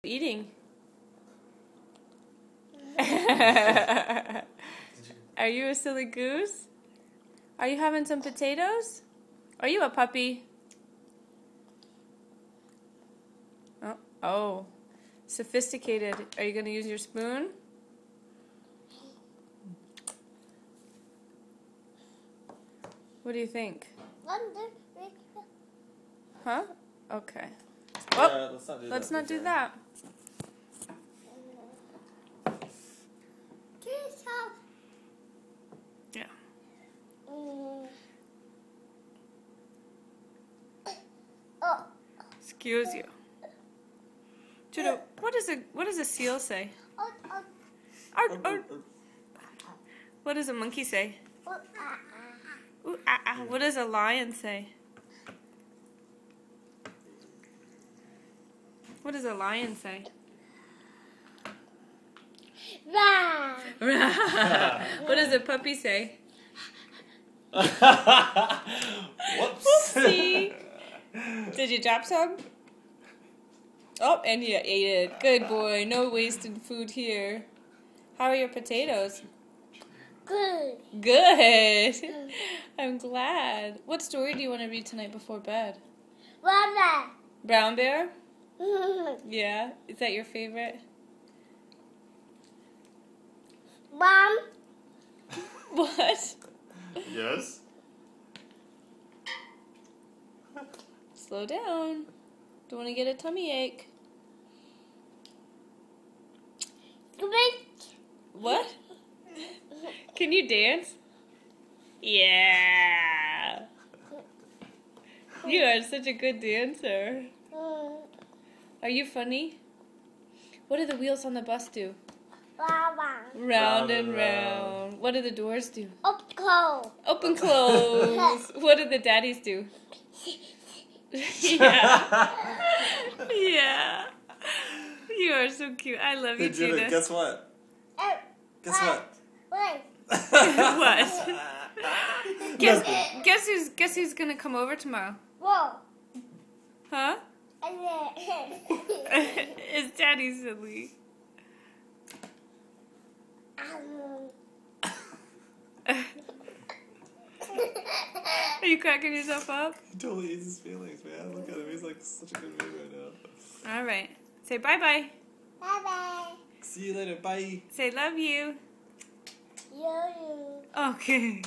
Eating. Are you a silly goose? Are you having some potatoes? Are you a puppy? Oh. Sophisticated. Are you going to use your spoon? What do you think? Huh? Okay. Well, let's not do that. Yeah. Excuse you. Judo, what does a seal say? Arr, arr. What does a monkey say? Ooh, ah, ah. What does a lion say? What does a lion say? What does a puppy say? Whoops. Oopsie. Did you drop some? Oh, and you ate it. Good boy. No wasted food here. How are your potatoes? Good. Good. I'm glad. What story do you want to read tonight before bed? Brown Bear? Yeah. Is that your favorite? Mom. What? Yes. Slow down. Don't want to get a tummy ache. What? Can you dance? Yeah. You are such a good dancer. Are you funny? What do the wheels on the bus do? Round and round. What do the doors do? Open, close. What do the daddies do? Yeah. Yeah. You are so cute. I love you, Gina. Guess what? Guess what? What? Guess who's gonna come over tomorrow? Whoa. Huh? Is Daddy silly? Are you cracking yourself up? He totally eats his feelings, man. Look at him. He's like such a good baby right now. All right. Say bye-bye. Bye-bye. See you later. Bye. Say love you. You. Okay.